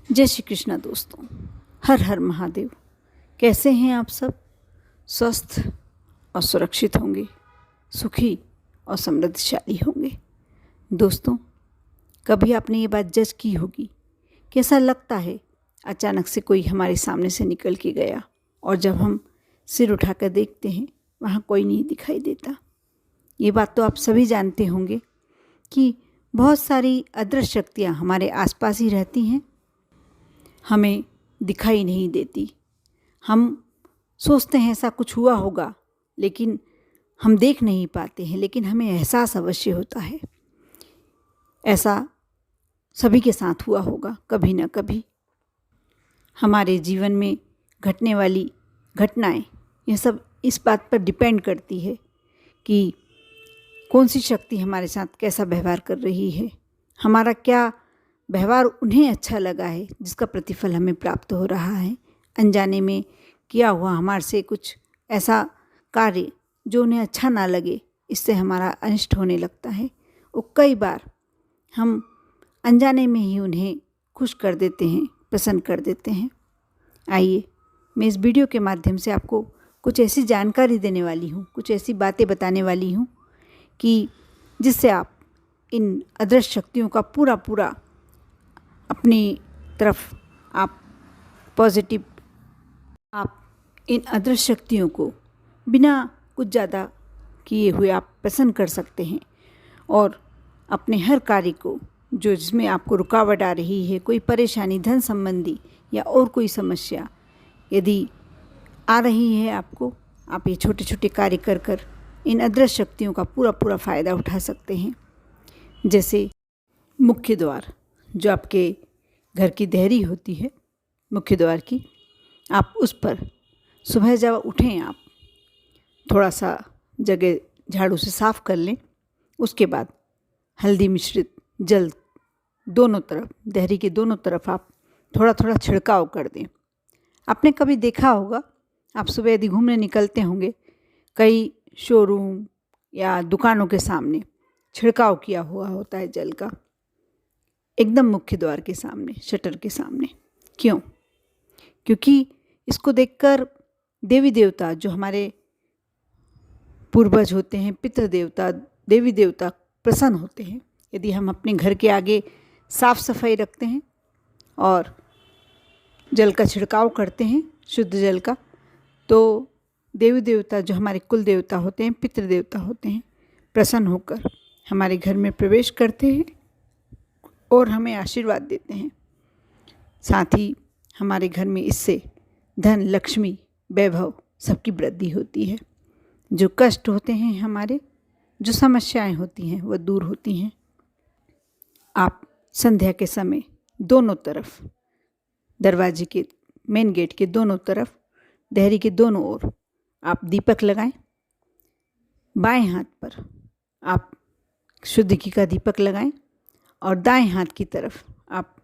जय श्री कृष्णा दोस्तों। हर हर महादेव। कैसे हैं आप सब? स्वस्थ और सुरक्षित होंगे, सुखी और समृद्धशाली होंगे। दोस्तों, कभी आपने ये बात जज की होगी कि ऐसा लगता है अचानक से कोई हमारे सामने से निकल के गया और जब हम सिर उठाकर देखते हैं वहाँ कोई नहीं दिखाई देता। ये बात तो आप सभी जानते होंगे कि बहुत सारी अदृश्य शक्तियाँ हमारे आसपास ही रहती हैं, हमें दिखाई नहीं देती। हम सोचते हैं ऐसा कुछ हुआ होगा, लेकिन हम देख नहीं पाते हैं, लेकिन हमें एहसास अवश्य होता है। ऐसा सभी के साथ हुआ होगा कभी ना कभी। हमारे जीवन में घटने वाली घटनाएं, यह सब इस बात पर डिपेंड करती है कि कौन सी शक्ति हमारे साथ कैसा व्यवहार कर रही है, हमारा क्या व्यवहार उन्हें अच्छा लगा है जिसका प्रतिफल हमें प्राप्त हो रहा है। अनजाने में किया हुआ हमारे से कुछ ऐसा कार्य जो उन्हें अच्छा ना लगे, इससे हमारा अनिष्ट होने लगता है। और कई बार हम अनजाने में ही उन्हें खुश कर देते हैं, प्रसन्न कर देते हैं। आइए, मैं इस वीडियो के माध्यम से आपको कुछ ऐसी जानकारी देने वाली हूँ, कुछ ऐसी बातें बताने वाली हूँ कि जिससे आप इन अदृश्य शक्तियों का पूरा अपनी तरफ आप पॉजिटिव, आप इन अदृश्य शक्तियों को बिना कुछ ज़्यादा किए हुए आप प्रसन्न कर सकते हैं और अपने हर कार्य को जो जिसमें आपको रुकावट आ रही है, कोई परेशानी धन संबंधी या और कोई समस्या यदि आ रही है आपको, आप ये छोटे छोटे कार्य कर कर इन अदृश्य शक्तियों का पूरा फ़ायदा उठा सकते हैं। जैसे मुख्य द्वार, जो आपके घर की देहरी होती है, मुख्य द्वार की, आप उस पर सुबह जब उठें आप थोड़ा सा जगह झाड़ू से साफ़ कर लें। उसके बाद हल्दी मिश्रित जल दोनों तरफ, देहरी के दोनों तरफ आप थोड़ा छिड़काव कर दें। आपने कभी देखा होगा, आप सुबह यदि घूमने निकलते होंगे, कई शोरूम या दुकानों के सामने छिड़काव किया हुआ होता है जल का, एकदम मुख्य द्वार के सामने, शटर के सामने। क्यों? क्योंकि इसको देखकर देवी देवता, जो हमारे पूर्वज होते हैं, पितृ देवता, देवी देवता प्रसन्न होते हैं। यदि हम अपने घर के आगे साफ सफाई रखते हैं और जल का छिड़काव करते हैं, शुद्ध जल का, तो देवी देवता, जो हमारे कुल देवता होते हैं, पितृ देवता होते हैं, प्रसन्न होकर हमारे घर में प्रवेश करते हैं और हमें आशीर्वाद देते हैं। साथ ही हमारे घर में इससे धन, लक्ष्मी, वैभव सबकी वृद्धि होती है। जो कष्ट होते हैं हमारे, जो समस्याएं होती हैं, वह दूर होती हैं। आप संध्या के समय दोनों तरफ, दरवाजे के मेन गेट के दोनों तरफ, देहरी के दोनों ओर आप दीपक लगाएं। बाएं हाथ पर आप शुद्ध घी का दीपक लगाएं और दाएं हाथ की तरफ आप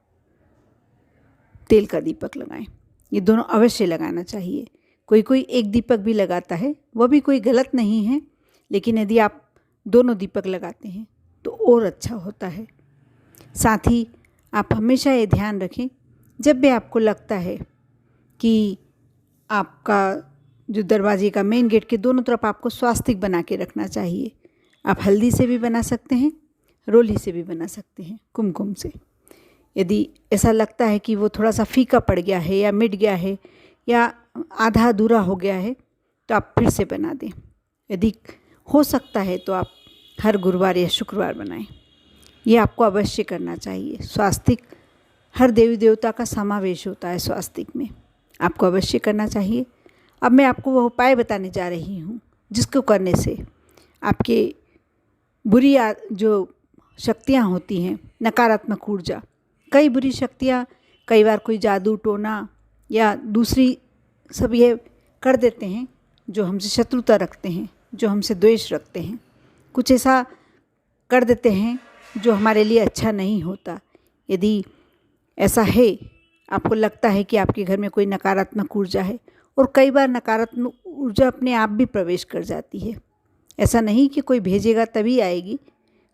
तेल का दीपक लगाएं। ये दोनों अवश्य लगाना चाहिए। कोई एक दीपक भी लगाता है, वह भी कोई गलत नहीं है, लेकिन यदि आप दोनों दीपक लगाते हैं तो और अच्छा होता है। साथ ही आप हमेशा ये ध्यान रखें, जब भी आपको लगता है कि आपका जो दरवाजे का मेन गेट के दोनों तरफ आपको स्वास्तिक बना के रखना चाहिए। आप हल्दी से भी बना सकते हैं, रोली से भी बना सकते हैं, कुमकुम से। यदि ऐसा लगता है कि वो थोड़ा सा फीका पड़ गया है या मिट गया है या आधा अधूरा हो गया है, तो आप फिर से बना दें। यदि हो सकता है तो आप हर गुरुवार या शुक्रवार बनाएं। ये आपको अवश्य करना चाहिए। स्वास्तिक, हर देवी देवता का समावेश होता है स्वास्तिक में, आपको अवश्य करना चाहिए। अब मैं आपको वह उपाय बताने जा रही हूँ जिसको करने से आपके बुरी जो शक्तियाँ होती हैं, नकारात्मक ऊर्जा, कई बुरी शक्तियाँ, कई बार कोई जादू टोना या दूसरी सब ये कर देते हैं जो हमसे शत्रुता रखते हैं, जो हमसे द्वेष रखते हैं, कुछ ऐसा कर देते हैं जो हमारे लिए अच्छा नहीं होता। यदि ऐसा है, आपको लगता है कि आपके घर में कोई नकारात्मक ऊर्जा है, और कई बार नकारात्मक ऊर्जा अपने आप भी प्रवेश कर जाती है, ऐसा नहीं कि कोई भेजेगा तभी आएगी,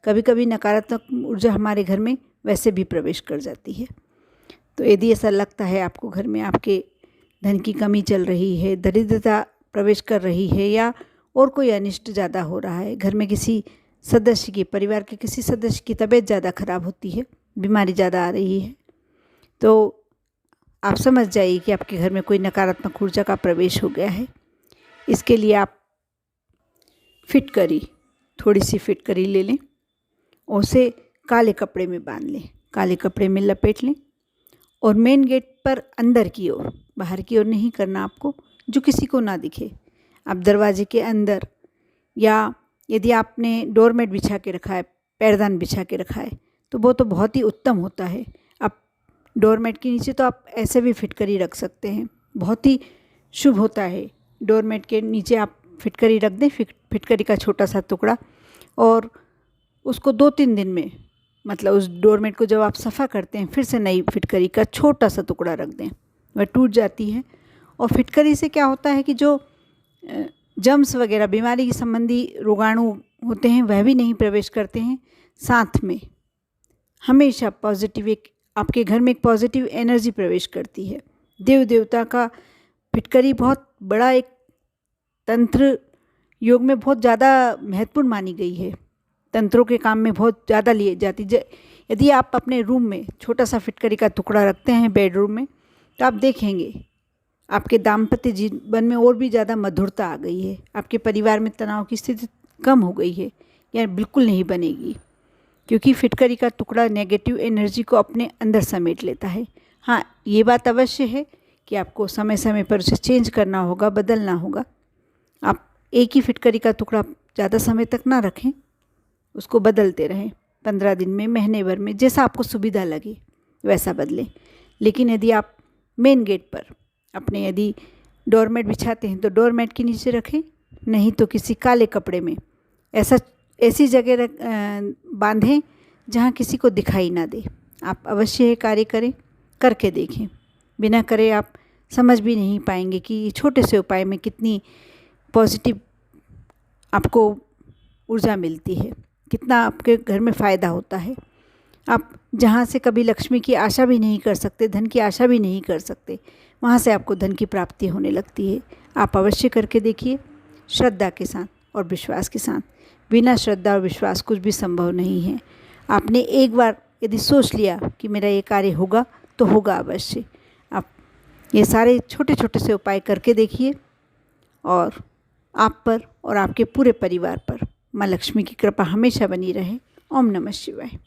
कभी कभी नकारात्मक ऊर्जा हमारे घर में वैसे भी प्रवेश कर जाती है। तो यदि ऐसा लगता है आपको घर में आपके धन की कमी चल रही है, दरिद्रता प्रवेश कर रही है या और कोई अनिष्ट ज़्यादा हो रहा है, घर में किसी सदस्य की, परिवार के किसी सदस्य की तबीयत ज़्यादा खराब होती है, बीमारी ज़्यादा आ रही है, तो आप समझ जाइए कि आपके घर में कोई नकारात्मक ऊर्जा का प्रवेश हो गया है। इसके लिए आप फिटकरी, थोड़ी सी फिटकरी ले लें और उसे काले कपड़े में बांध लें, काले कपड़े में लपेट लें और मेन गेट पर अंदर की ओर, बाहर की ओर नहीं करना आपको, जो किसी को ना दिखे। आप दरवाजे के अंदर, या यदि आपने डोरमेट बिछा के रखा है, पैरदान बिछा के रखा है, तो वो तो बहुत ही उत्तम होता है। आप डोरमेट के नीचे तो आप ऐसे भी फिटकरी रख सकते हैं, बहुत ही शुभ होता है। डोरमेट के नीचे आप फिटकरी रख दें, फिटकरी का छोटा सा टुकड़ा, और उसको 2-3 दिन में, मतलब उस डोरमेट को जब आप सफ़ा करते हैं, फिर से नई फिटकरी का छोटा सा टुकड़ा रख दें, वह टूट जाती है। और फिटकरी से क्या होता है कि जो जम्स वगैरह, बीमारी की संबंधी रोगाणु होते हैं, वह भी नहीं प्रवेश करते हैं। साथ में हमेशा पॉजिटिव, एक आपके घर में एक पॉजिटिव एनर्जी प्रवेश करती है। देव देवता का फिटकरी बहुत बड़ा, एक तंत्र योग में बहुत ज़्यादा महत्वपूर्ण मानी गई है, तंत्रों के काम में बहुत ज़्यादा लिए जाती। यदि आप अपने रूम में छोटा सा फिटकरी का टुकड़ा रखते हैं बेडरूम में, तो आप देखेंगे आपके दाम्पत्य जीवन में और भी ज़्यादा मधुरता आ गई है, आपके परिवार में तनाव की स्थिति कम हो गई है या बिल्कुल नहीं बनेगी, क्योंकि फिटकरी का टुकड़ा नेगेटिव एनर्जी को अपने अंदर समेट लेता है। हाँ, ये बात अवश्य है कि आपको समय समय पर उसे चेंज करना होगा, बदलना होगा। आप एक ही फिटकरी का टुकड़ा ज़्यादा समय तक ना रखें, उसको बदलते रहें, 15 दिन में, महीने भर में, जैसा आपको सुविधा लगे वैसा बदलें। लेकिन यदि आप मेन गेट पर अपने, यदि डोरमेट बिछाते हैं तो डोरमेट के नीचे रखें, नहीं तो किसी काले कपड़े में ऐसी जगह बांधें जहाँ किसी को दिखाई ना दे। आप अवश्य ये कार्य करें, करके देखें। बिना करे आप समझ भी नहीं पाएंगे कि छोटे से उपाय में कितनी पॉजिटिव आपको ऊर्जा मिलती है, कितना आपके घर में फ़ायदा होता है। आप जहाँ से कभी लक्ष्मी की आशा भी नहीं कर सकते, धन की आशा भी नहीं कर सकते, वहाँ से आपको धन की प्राप्ति होने लगती है। आप अवश्य करके देखिए, श्रद्धा के साथ और विश्वास के साथ। बिना श्रद्धा और विश्वास कुछ भी संभव नहीं है। आपने एक बार यदि सोच लिया कि मेरा ये कार्य होगा, तो होगा अवश्य। आप ये सारे छोटे छोटे से उपाय करके देखिए और आप पर और आपके पूरे परिवार पर माँ लक्ष्मी की कृपा हमेशा बनी रहे। ओम नमः शिवाय।